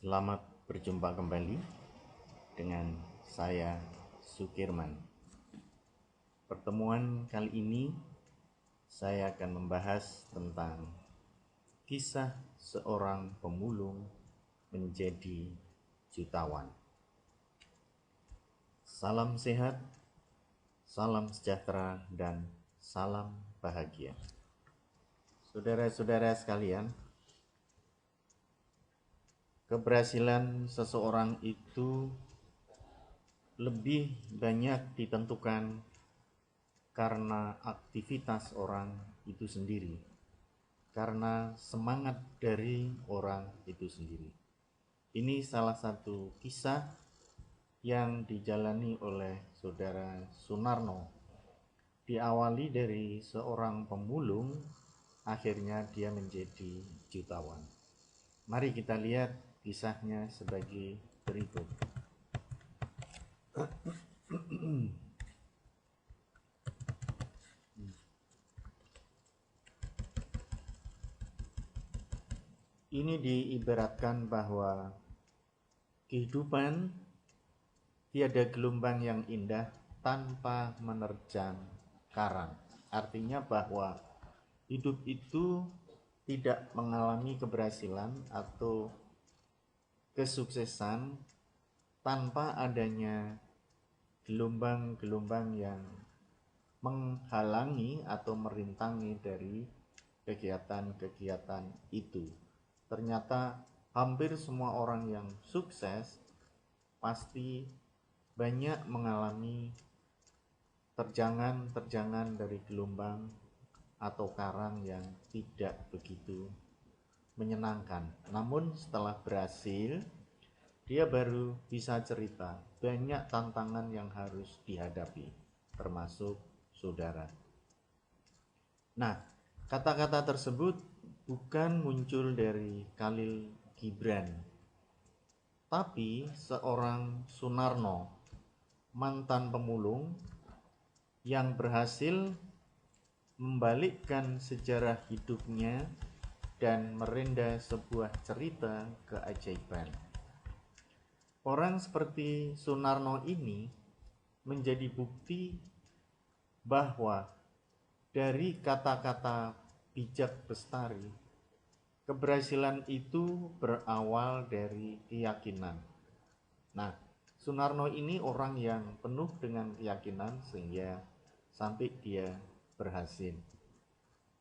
Selamat berjumpa kembali dengan saya Sukirman. Pertemuan kali ini saya akan membahas tentang kisah seorang pemulung menjadi jutawan. Salam sehat, salam sejahtera, dan salam bahagia. Saudara-saudara sekalian, keberhasilan seseorang itu lebih banyak ditentukan karena aktivitas orang itu sendiri, karena semangat dari orang itu sendiri. Ini salah satu kisah yang dijalani oleh saudara Sunarno. Diawali dari seorang pemulung, akhirnya dia menjadi jutawan. Mari kita lihat kisahnya sebagai berikut. Ini diibaratkan bahwa kehidupan tiada gelombang yang indah tanpa menerjang karang. Artinya bahwa hidup itu tidak mengalami keberhasilan atau kesuksesan tanpa adanya gelombang-gelombang yang menghalangi atau merintangi dari kegiatan-kegiatan itu. Ternyata hampir semua orang yang sukses pasti banyak mengalami terjangan-terjangan dari gelombang atau karang yang tidak begitu menyenangkan. Namun setelah berhasil, dia baru bisa cerita banyak tantangan yang harus dihadapi, termasuk saudara. Nah, kata-kata tersebut bukan muncul dari Khalil Gibran, tapi seorang Sunarno, mantan pemulung yang berhasil membalikkan sejarah hidupnya dan merenda sebuah cerita keajaiban. Orang seperti Sunarno ini menjadi bukti bahwa dari kata-kata bijak bestari, keberhasilan itu berawal dari keyakinan. Nah, Sunarno ini orang yang penuh dengan keyakinan sehingga sampai dia berhasil.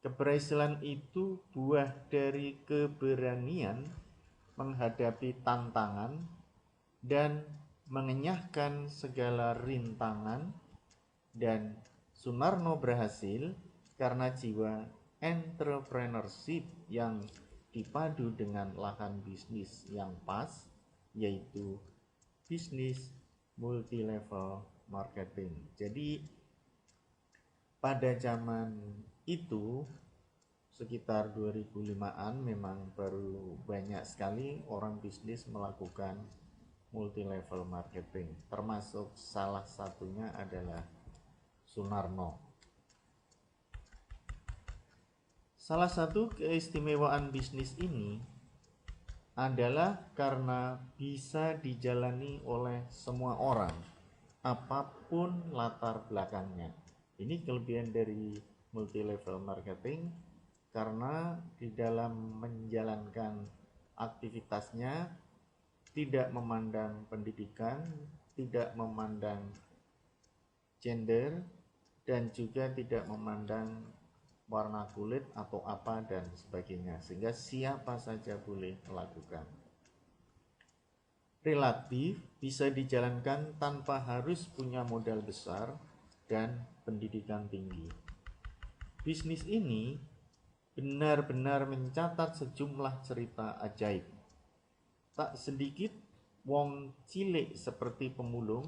Keberhasilan itu buah dari keberanian menghadapi tantangan dan mengenyahkan segala rintangan, dan Sunarno berhasil karena jiwa entrepreneurship yang dipadu dengan lahan bisnis yang pas, yaitu bisnis multi-level marketing. Jadi pada zaman itu sekitar 2005-an memang baru banyak sekali orang bisnis melakukan multi-level marketing, termasuk salah satunya adalah Sunarno. Salah satu keistimewaan bisnis ini adalah karena bisa dijalani oleh semua orang, apapun latar belakangnya. Ini kelebihan dari multi-level marketing, karena di dalam menjalankan aktivitasnya tidak memandang pendidikan, tidak memandang gender, dan juga tidak memandang warna kulit atau apa dan sebagainya, sehingga siapa saja boleh melakukan. Relatif bisa dijalankan tanpa harus punya modal besar dan pendidikan tinggi. Bisnis ini benar-benar mencatat sejumlah cerita ajaib. Tak sedikit wong cilik seperti pemulung,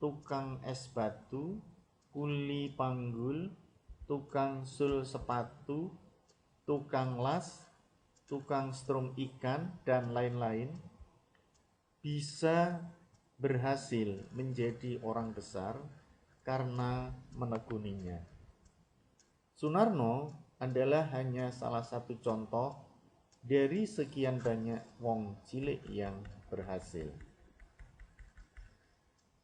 tukang es batu, kuli panggul, tukang sul sepatu, tukang las, tukang strum ikan, dan lain-lain bisa berhasil menjadi orang besar karena menekuninya. Sunarno adalah hanya salah satu contoh dari sekian banyak wong cilik yang berhasil.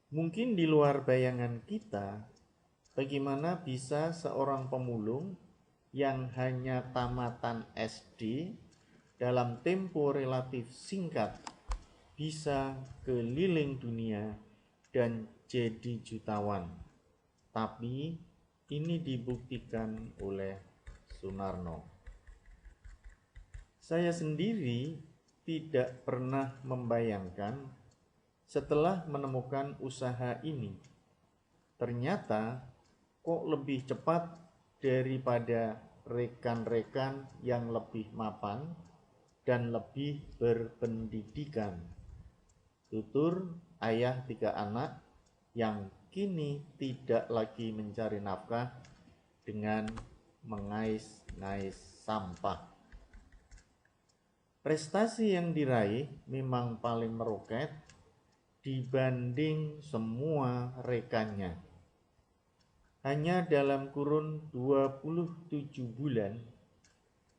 Mungkin di luar bayangan kita, bagaimana bisa seorang pemulung yang hanya tamatan SD dalam tempo relatif singkat bisa keliling dunia dan jadi jutawan. Tapi ini dibuktikan oleh Sunarno. Saya sendiri tidak pernah membayangkan setelah menemukan usaha ini, ternyata kok lebih cepat daripada rekan-rekan yang lebih mapan dan lebih berpendidikan. Tutur ayah 3 anak yang kini tidak lagi mencari nafkah dengan mengais-ngais sampah. Prestasi yang diraih memang paling meroket dibanding semua rekannya. Hanya dalam kurun 27 bulan,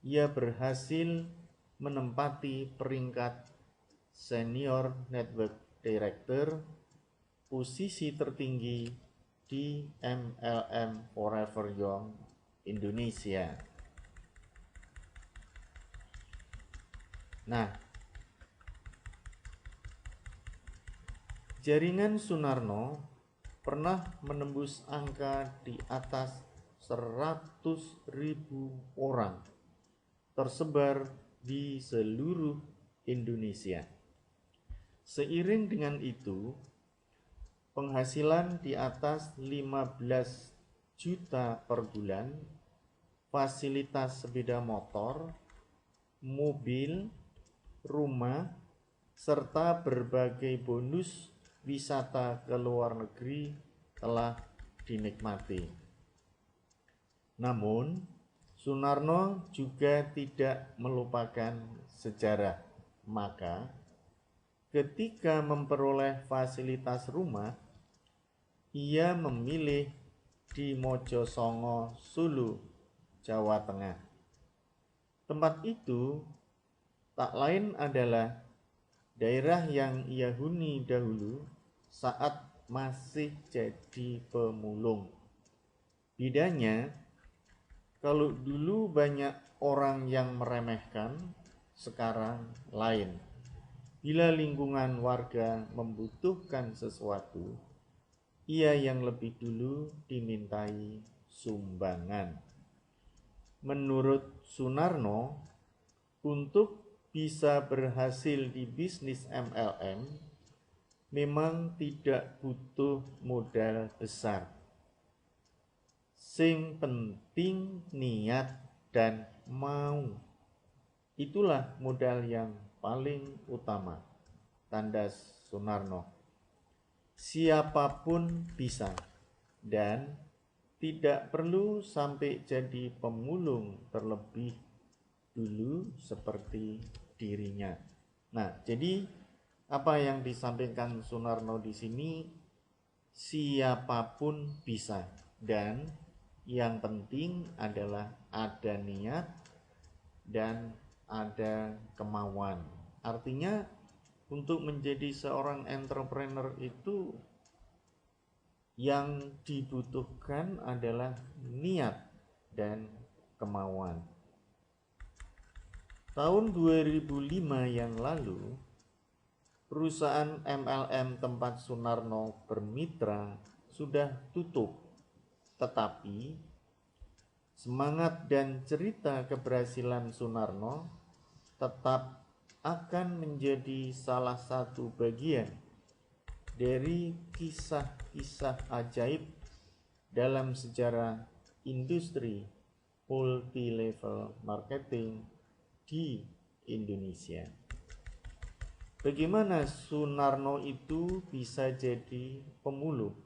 ia berhasil menempati peringkat Senior Network Director, posisi tertinggi di MLM Forever Young Indonesia. Nah, jaringan Sunarno pernah menembus angka di atas 100.000 orang tersebar di seluruh Indonesia. Seiring dengan itu, penghasilan di atas 15 juta per bulan, fasilitas sepeda motor, mobil, rumah, serta berbagai bonus wisata ke luar negeri telah dinikmati. Namun, Sunarno juga tidak melupakan sejarah. Maka, ketika memperoleh fasilitas rumah, ia memilih di Mojosongo, Sulu, Jawa Tengah. Tempat itu tak lain adalah daerah yang ia huni dahulu saat masih jadi pemulung. Bedanya, kalau dulu banyak orang yang meremehkan, sekarang lain. Bila lingkungan warga membutuhkan sesuatu, ia yang lebih dulu dimintai sumbangan. Menurut Sunarno, untuk bisa berhasil di bisnis MLM memang tidak butuh modal besar. Sing penting niat dan mau. Itulah modal yang paling utama. Tanda Sunarno. Siapapun bisa dan tidak perlu sampai jadi pemulung terlebih dulu seperti dirinya. Nah, jadi apa yang disampaikan Sunarno di sini, siapapun bisa dan yang penting adalah ada niat dan ada kemauan. Artinya untuk menjadi seorang entrepreneur itu yang dibutuhkan adalah niat dan kemauan. Tahun 2005 yang lalu, perusahaan MLM tempat Sunarno bermitra sudah tutup. Tetapi semangat dan cerita keberhasilan Sunarno tetap akan menjadi salah satu bagian dari kisah-kisah ajaib dalam sejarah industri multi-level marketing di Indonesia. Bagaimana Sunarno itu bisa jadi pemulung?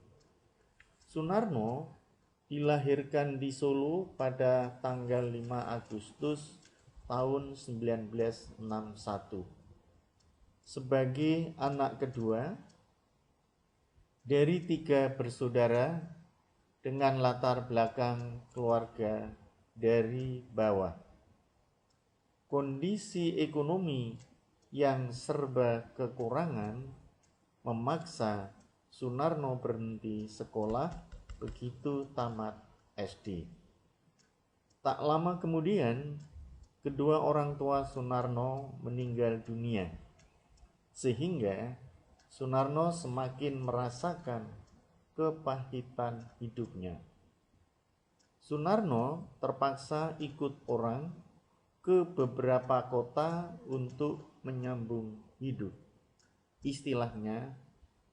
Sunarno dilahirkan di Solo pada tanggal 5 Agustus tahun 1961. Sebagai anak kedua dari 3 bersaudara dengan latar belakang keluarga dari bawah. kondisi ekonomi yang serba kekurangan memaksa Sunarno berhenti sekolah begitu tamat SD. Tak lama kemudian, kedua orang tua Sunarno meninggal dunia, sehingga Sunarno semakin merasakan kepahitan hidupnya. Sunarno terpaksa ikut orang ke beberapa kota untuk menyambung hidup. Istilahnya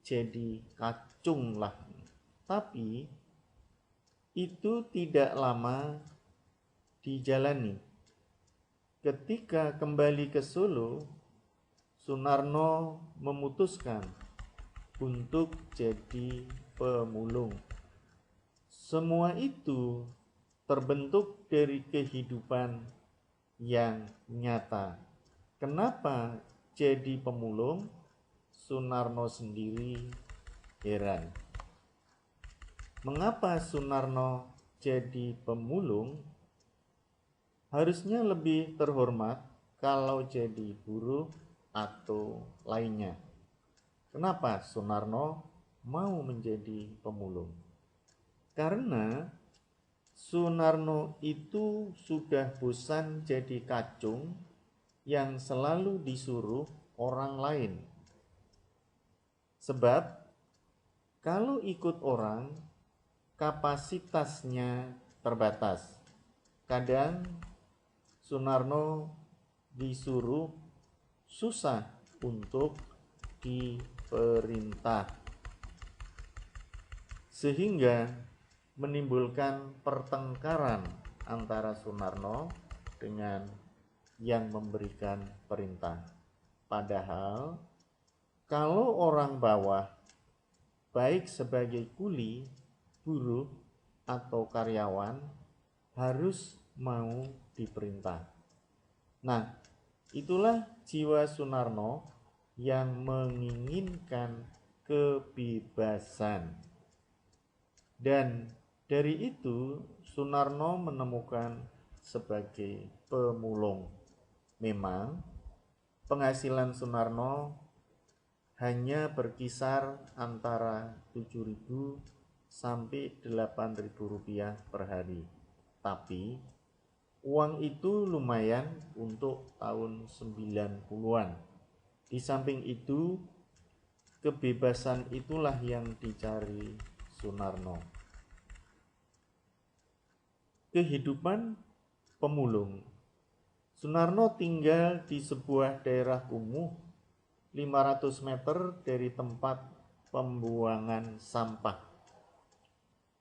jadi kacung lah. Tapi itu tidak lama dijalani. Ketika kembali ke Solo, Sunarno memutuskan untuk jadi pemulung. Semua itu terbentuk dari kehidupan yang nyata. Kenapa jadi pemulung? Sunarno sendiri heran. Mengapa Sunarno jadi pemulung? Harusnya lebih terhormat kalau jadi buruh atau lainnya. Kenapa Sunarno mau menjadi pemulung? Karena Sunarno itu sudah bosan jadi kacung yang selalu disuruh orang lain. Sebab kalau ikut orang, kapasitasnya terbatas. Kadang Sunarno disuruh susah untuk diperintah, sehingga menimbulkan pertengkaran antara Sunarno dengan yang memberikan perintah. Padahal kalau orang bawah, baik sebagai kuli, buruh, atau karyawan, harus mau diperintah. Nah, itulah jiwa Sunarno yang menginginkan kebebasan. Dan dari itu Sunarno menemukan sebagai pemulung. Memang penghasilan Sunarno hanya berkisar antara 7.000 sampai 8.000 rupiah per hari. Tapi uang itu lumayan untuk tahun 90-an. Di samping itu, kebebasan itulah yang dicari Sunarno. Kehidupan pemulung. Sunarno tinggal di sebuah daerah kumuh 500 meter dari tempat pembuangan sampah.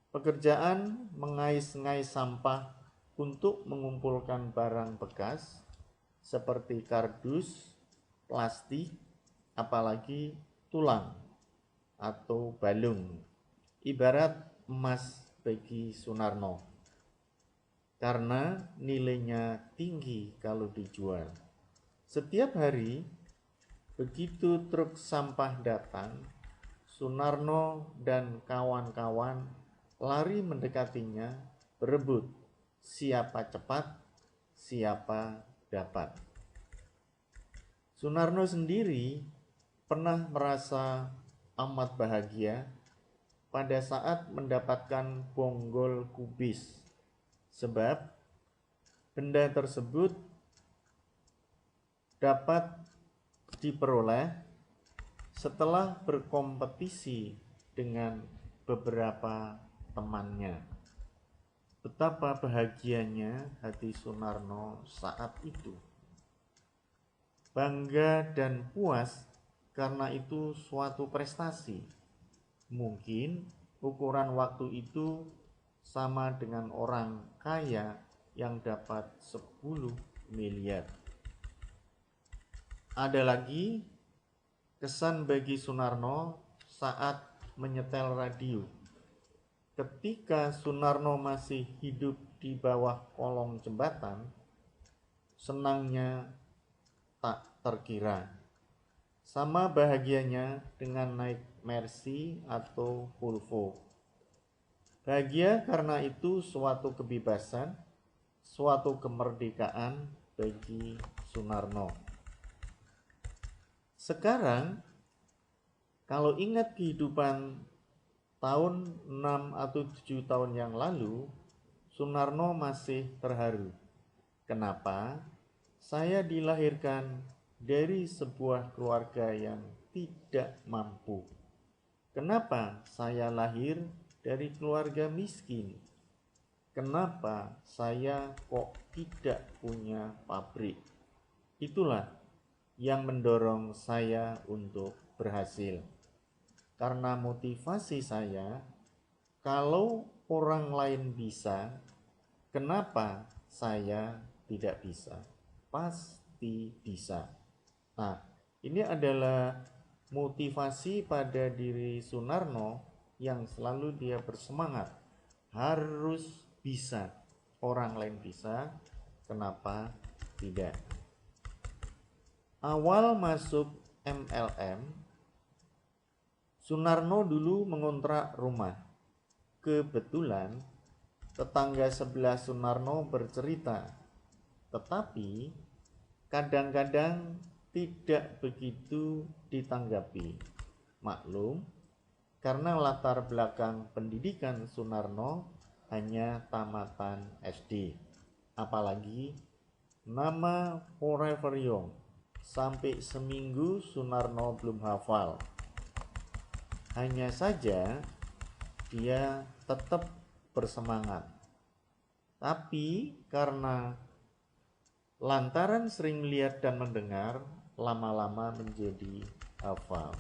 Pekerjaan mengais-ngais sampah untuk mengumpulkan barang bekas seperti kardus, plastik, apalagi tulang atau balung, ibarat emas bagi Sunarno. Karena nilainya tinggi kalau dijual. Setiap hari, begitu truk sampah datang, Sunarno dan kawan-kawan lari mendekatinya, berebut siapa cepat, siapa dapat. Sunarno sendiri pernah merasa amat bahagia pada saat mendapatkan bonggol kubis. Sebab benda tersebut dapat diperoleh setelah berkompetisi dengan beberapa temannya. Betapa bahagianya hati Sunarno saat itu. Bangga dan puas karena itu suatu prestasi. Mungkin ukuran waktu itu sama dengan orang kaya yang dapat 10 miliar. Ada lagi kesan bagi Sunarno saat menyetel radio. Ketika Sunarno masih hidup di bawah kolong jembatan, senangnya tak terkira. Sama bahagianya dengan naik Mercy atau Volvo. Bahagia karena itu suatu kebebasan, suatu kemerdekaan bagi Sunarno. Sekarang kalau ingat kehidupan tahun 6 atau 7 tahun yang lalu, Sunarno masih terharu. Kenapa? Saya dilahirkan dari sebuah keluarga yang tidak mampu. Kenapa saya lahir dari keluarga miskin? Kenapa saya kok tidak punya pabrik? Itulah yang mendorong saya untuk berhasil. Karena motivasi saya, kalau orang lain bisa, kenapa saya tidak bisa? Pasti bisa. Nah, ini adalah motivasi pada diri Sunarno yang selalu dia bersemangat. Harus bisa. Orang lain bisa, kenapa tidak? Awal masuk MLM, Sunarno dulu mengontrak rumah. Kebetulan tetangga sebelah Sunarno bercerita, tetapi kadang-kadang tidak begitu ditanggapi. Maklum, karena latar belakang pendidikan Sunarno hanya tamatan SD. Apalagi nama Forever Young, sampai seminggu Sunarno belum hafal. Hanya saja dia tetap bersemangat. Tapi karena lantaran sering melihat dan mendengar, lama-lama menjadi hafal.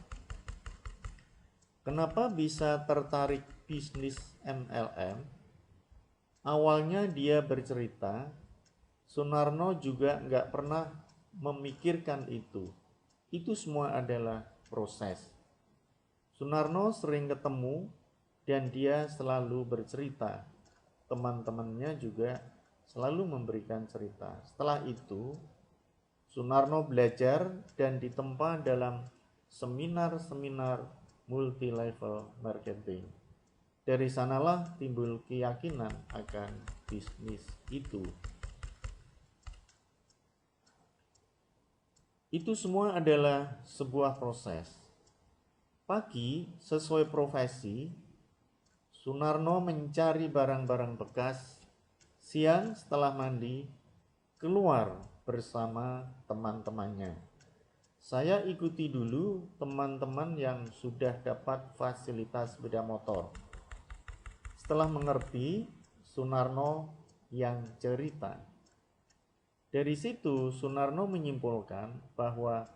Kenapa bisa tertarik bisnis MLM? Awalnya dia bercerita, Sunarno juga nggak pernah memikirkan itu. Itu semua adalah proses. Sunarno sering ketemu dan dia selalu bercerita. Teman-temannya juga selalu memberikan cerita. Setelah itu, Sunarno belajar dan ditempa dalam seminar-seminar multi-level marketing. Dari sanalah timbul keyakinan akan bisnis itu. Itu semua adalah sebuah proses. Pagi, sesuai profesi, Sunarno mencari barang-barang bekas. Siang setelah mandi, keluar bersama teman-temannya. Saya ikuti dulu teman-teman yang sudah dapat fasilitas sepeda motor. Setelah mengerti, Sunarno yang cerita. Dari situ Sunarno menyimpulkan bahwa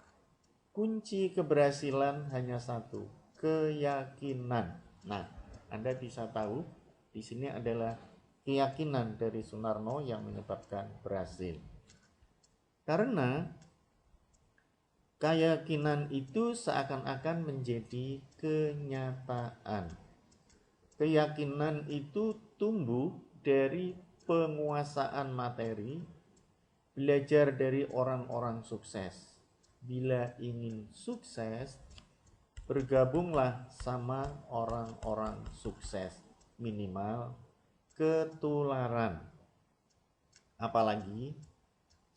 kunci keberhasilan hanya satu, keyakinan. Nah, Anda bisa tahu di sini adalah keyakinan dari Sunarno yang menyebabkan berhasil. Karena keyakinan itu seakan-akan menjadi kenyataan. Keyakinan itu tumbuh dari penguasaan materi, belajar dari orang-orang sukses. Bila ingin sukses, bergabunglah sama orang-orang sukses. Minimal ketularan. Apalagi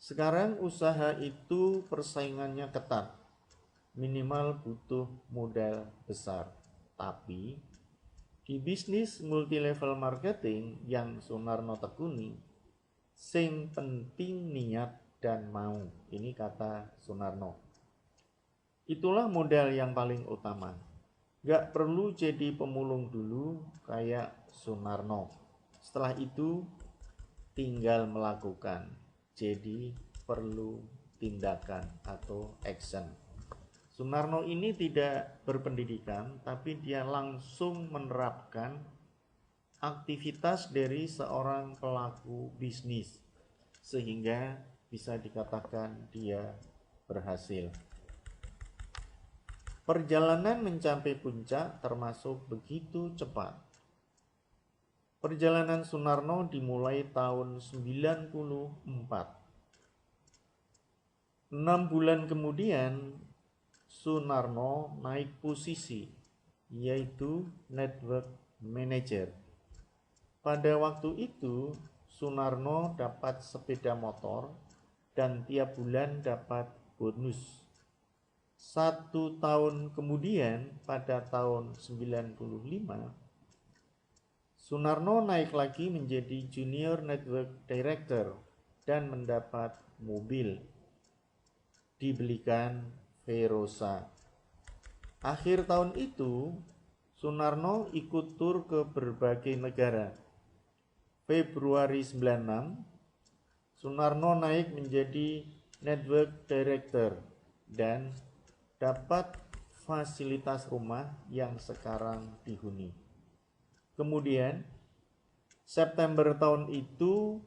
sekarang usaha itu persaingannya ketat. Minimal butuh modal besar. Tapi di bisnis multi-level marketing yang Sunarno tekuni, sing penting niat dan mau. Ini kata Sunarno. Itulah modal yang paling utama. Gak perlu jadi pemulung dulu kayak Sunarno. Setelah itu tinggal melakukan. Jadi perlu tindakan atau action. Sunarno ini tidak berpendidikan, tapi dia langsung menerapkan aktivitas dari seorang pelaku bisnis, sehingga bisa dikatakan dia berhasil. Perjalanan mencapai puncak termasuk begitu cepat. Perjalanan Sunarno dimulai tahun 94. 6 bulan kemudian Sunarno naik posisi, yaitu network manager. Pada waktu itu Sunarno dapat sepeda motor dan tiap bulan dapat bonus. 1 tahun kemudian, pada tahun 95, Sunarno naik lagi menjadi Junior Network Director dan mendapat mobil. Dibelikan Verosa. Akhir tahun itu, Sunarno ikut tur ke berbagai negara. Februari 96, Sunarno naik menjadi Network Director dan dapat fasilitas rumah yang sekarang dihuni. Kemudian September tahun itu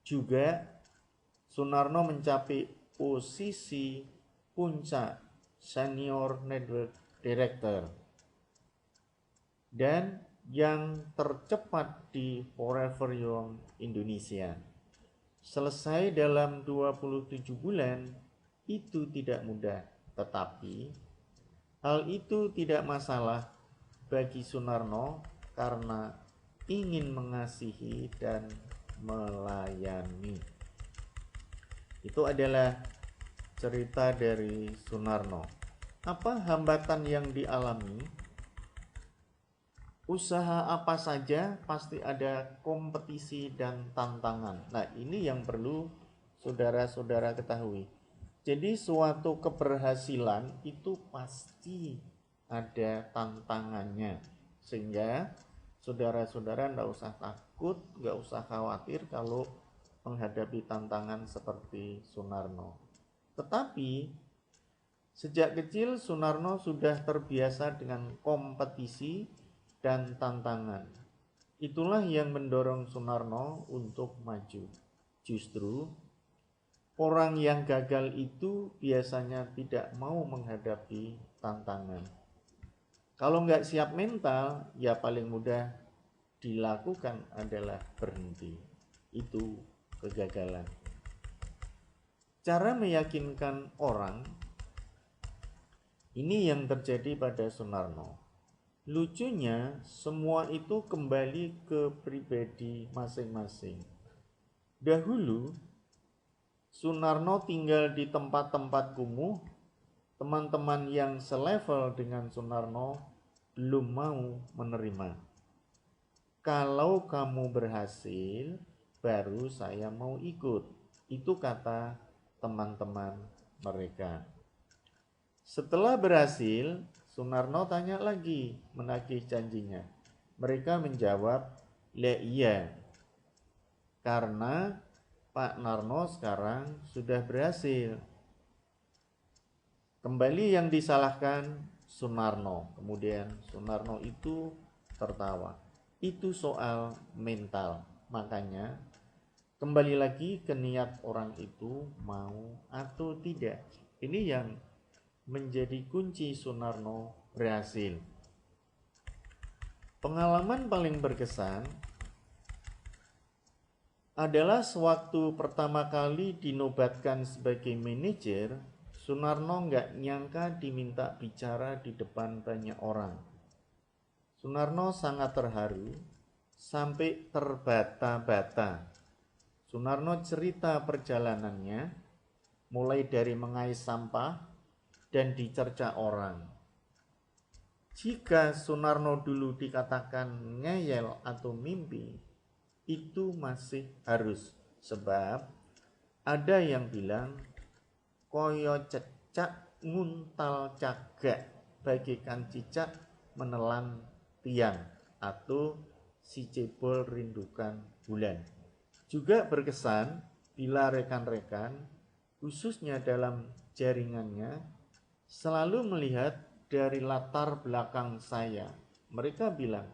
juga Sunarno mencapai posisi puncak Senior Network Director dan yang tercepat di Forever Young Indonesia. Selesai dalam 27 bulan, itu tidak mudah, tetapi hal itu tidak masalah bagi Sunarno karena ingin mengasihi dan melayani. Itu adalah cerita dari Sunarno. Apa hambatan yang dialami? Usaha apa saja pasti ada kompetisi dan tantangan. Nah, ini yang perlu saudara-saudara ketahui. Jadi suatu keberhasilan itu pasti ada tantangannya, sehingga saudara-saudara tidak usah takut, nggak usah khawatir kalau menghadapi tantangan seperti Sunarno. Tetapi sejak kecil Sunarno sudah terbiasa dengan kompetisi dan tantangan. Itulah yang mendorong Sunarno untuk maju. Justru orang yang gagal itu biasanya tidak mau menghadapi tantangan. Kalau nggak siap mental, ya paling mudah dilakukan adalah berhenti. Itu kegagalan. Cara meyakinkan orang, ini yang terjadi pada Sunarno. Lucunya, semua itu kembali ke pribadi masing-masing. Dahulu, Sunarno tinggal di tempat-tempat kumuh. Teman-teman yang selevel dengan Sunarno belum mau menerima. Kalau kamu berhasil, baru saya mau ikut. Itu kata teman-teman mereka. Setelah berhasil, Sunarno tanya lagi, menagih janjinya. Mereka menjawab, "Lah iya, karena Pak Narno sekarang sudah berhasil." Kembali yang disalahkan Sunarno. Kemudian Sunarno itu tertawa. Itu soal mental. Makanya kembali lagi ke niat orang itu mau atau tidak. Ini yang menjadi kunci Sunarno berhasil. Pengalaman paling berkesan adalah sewaktu pertama kali dinobatkan sebagai manajer. Sunarno nggak nyangka diminta bicara di depan banyak orang. Sunarno sangat terharu sampai terbata-bata. Sunarno cerita perjalanannya, mulai dari mengais sampah dan dicerca orang. Jika Sunarno dulu dikatakan ngeyel atau mimpi, itu masih harus, sebab ada yang bilang koyo cecak nguntal cagak, bagaikan cicak menelan tiang, atau si cebol rindukan bulan. Juga berkesan bila rekan-rekan, khususnya dalam jaringannya, selalu melihat dari latar belakang saya. Mereka bilang,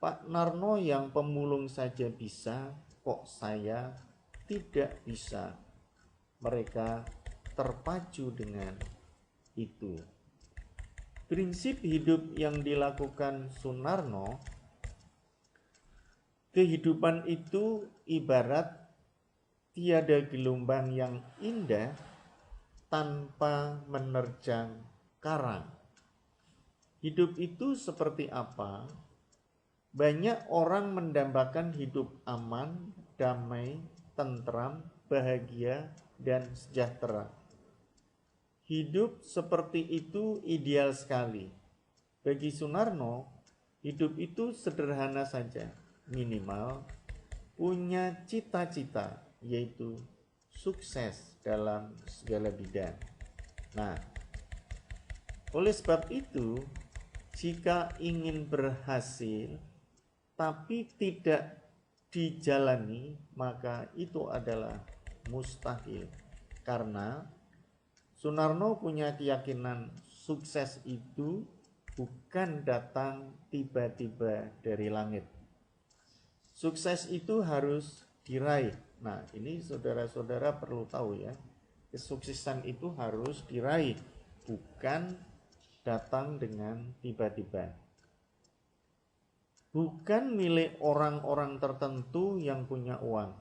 Pak Narno yang pemulung saja bisa, kok saya tidak bisa. Mereka terpacu dengan itu. Prinsip hidup yang dilakukan Sunarno, kehidupan itu ibarat tiada gelombang yang indah tanpa menerjang karang. Hidup itu seperti apa? Banyak orang mendambakan hidup aman, damai, tentram, bahagia, dan sejahtera. Hidup seperti itu ideal sekali. Bagi Sunarno, hidup itu sederhana saja, minimal punya cita-cita, yaitu sukses dalam segala bidang. Nah, oleh sebab itu, jika ingin berhasil tapi tidak dijalani, maka itu adalah mustahil. Karena Sunarno punya keyakinan sukses itu bukan datang tiba-tiba dari langit. Sukses itu harus diraih. Nah, ini saudara-saudara perlu tahu ya. Kesuksesan itu harus diraih, bukan datang dengan tiba-tiba. Bukan milik orang-orang tertentu yang punya uang.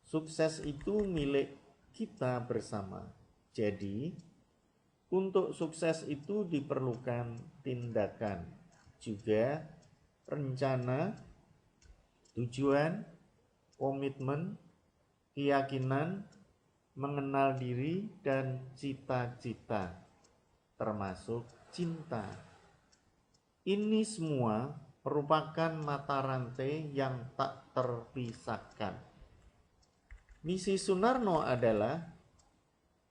Sukses itu milik kita bersama. Jadi, untuk sukses itu diperlukan tindakan, juga rencana, tujuan, komitmen, keyakinan, mengenal diri, dan cita-cita, termasuk cinta. Ini semua merupakan mata rantai yang tak terpisahkan. Misi Sunarno adalah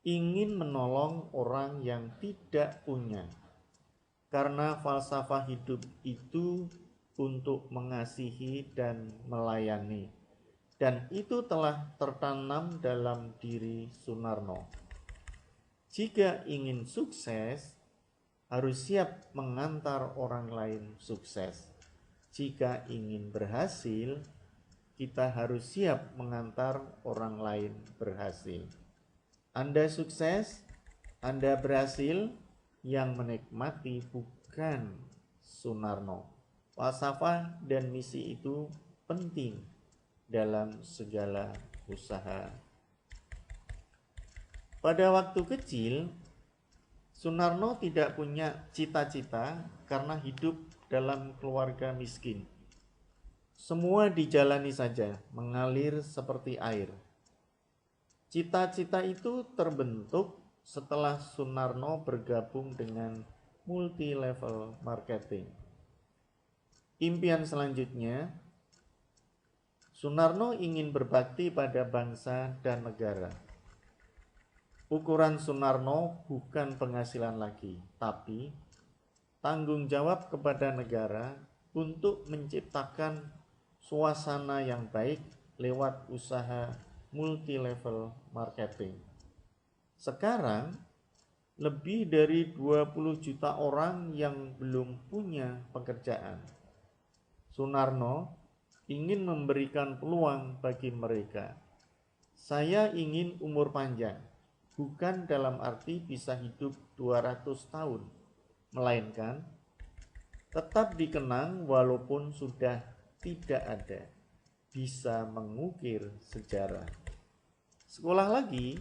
ingin menolong orang yang tidak punya, karena falsafah hidup itu untuk mengasihi dan melayani, dan itu telah tertanam dalam diri Sunarno. Jika ingin sukses, harus siap mengantar orang lain sukses. Jika ingin berhasil, kita harus siap mengantar orang lain berhasil. Anda sukses, Anda berhasil, yang menikmati bukan Sunarno. Falsafah dan misi itu penting dalam segala usaha. Pada waktu kecil, Sunarno tidak punya cita-cita karena hidup dalam keluarga miskin. Semua dijalani saja, mengalir seperti air. Cita-cita itu terbentuk setelah Sunarno bergabung dengan multi-level marketing. Impian selanjutnya, Sunarno ingin berbakti pada bangsa dan negara. Ukuran Sunarno bukan penghasilan lagi, tapi tanggung jawab kepada negara untuk menciptakan suasana yang baik lewat usaha multi-level marketing. Sekarang, lebih dari 20 juta orang yang belum punya pekerjaan. Sunarno ingin memberikan peluang bagi mereka. Saya ingin umur panjang, bukan dalam arti bisa hidup 200 tahun, melainkan tetap dikenang walaupun sudah tidak ada, bisa mengukir sejarah. Sekolah lagi,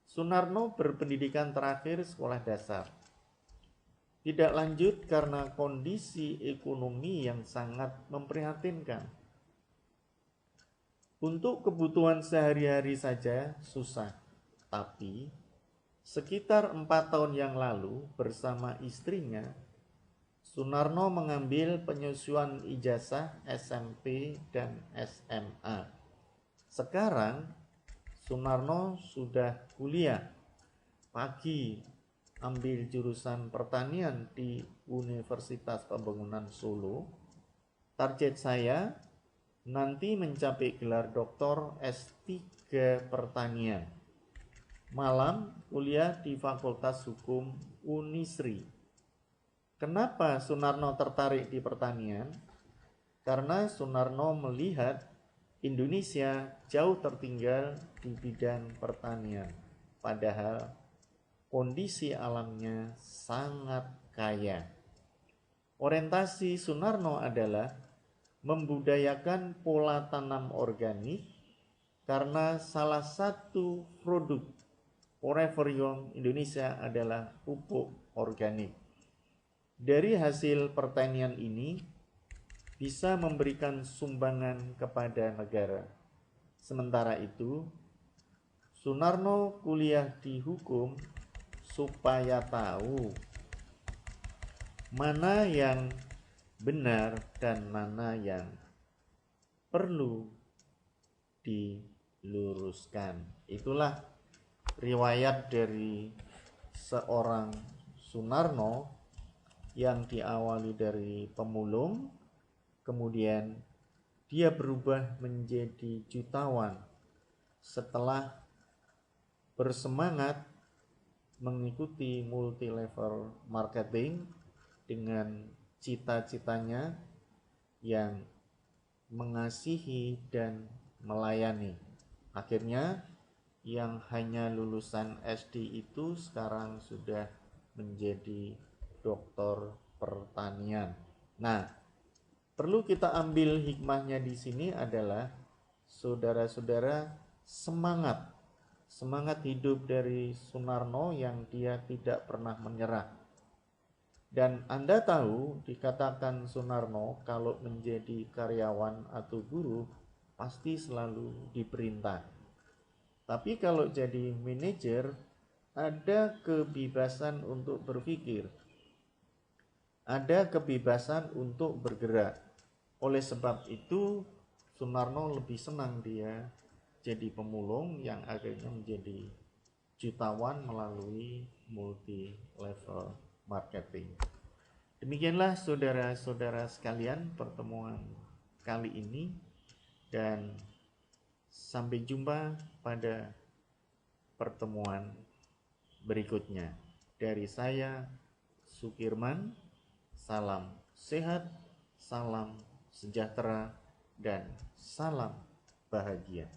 Sunarno berpendidikan terakhir sekolah dasar. Tidak lanjut karena kondisi ekonomi yang sangat memprihatinkan. Untuk kebutuhan sehari-hari saja susah, tapi sekitar 4 tahun yang lalu bersama istrinya, Sunarno mengambil penyusuan ijazah SMP dan SMA. Sekarang Sunarno sudah kuliah. Pagi ambil jurusan pertanian di Universitas Pembangunan Solo. Target saya nanti mencapai gelar doktor S3 pertanian. Malam kuliah di Fakultas Hukum Unisri. Kenapa Sunarno tertarik di pertanian? Karena Sunarno melihat Indonesia jauh tertinggal di bidang pertanian, padahal kondisi alamnya sangat kaya. Orientasi Sunarno adalah membudayakan pola tanam organik karena salah satu produk Forever Young Indonesia adalah pupuk organik. Dari hasil pertanian ini bisa memberikan sumbangan kepada negara. Sementara itu, Sunarno kuliah di hukum supaya tahu mana yang benar dan mana yang perlu diluruskan. Itulah riwayat dari seorang Sunarno yang diawali dari pemulung, kemudian dia berubah menjadi jutawan setelah bersemangat mengikuti multi level marketing dengan cita-citanya yang mengasihi dan melayani. Akhirnya yang hanya lulusan SD itu sekarang sudah menjadi doktor pertanian. Nah, perlu kita ambil hikmahnya di sini adalah saudara-saudara semangat hidup dari Sunarno yang dia tidak pernah menyerah. Dan Anda tahu, dikatakan Sunarno kalau menjadi karyawan atau guru pasti selalu diperintah. Tapi kalau jadi manajer, ada kebebasan untuk berpikir, ada kebebasan untuk bergerak. Oleh sebab itu, Sunarno lebih senang dia jadi pemulung yang akhirnya menjadi jutawan melalui multi level marketing. Demikianlah saudara-saudara sekalian pertemuan kali ini, dan sampai jumpa pada pertemuan berikutnya. Dari saya, Sukirman, salam sehat, salam sejahtera, dan salam bahagia.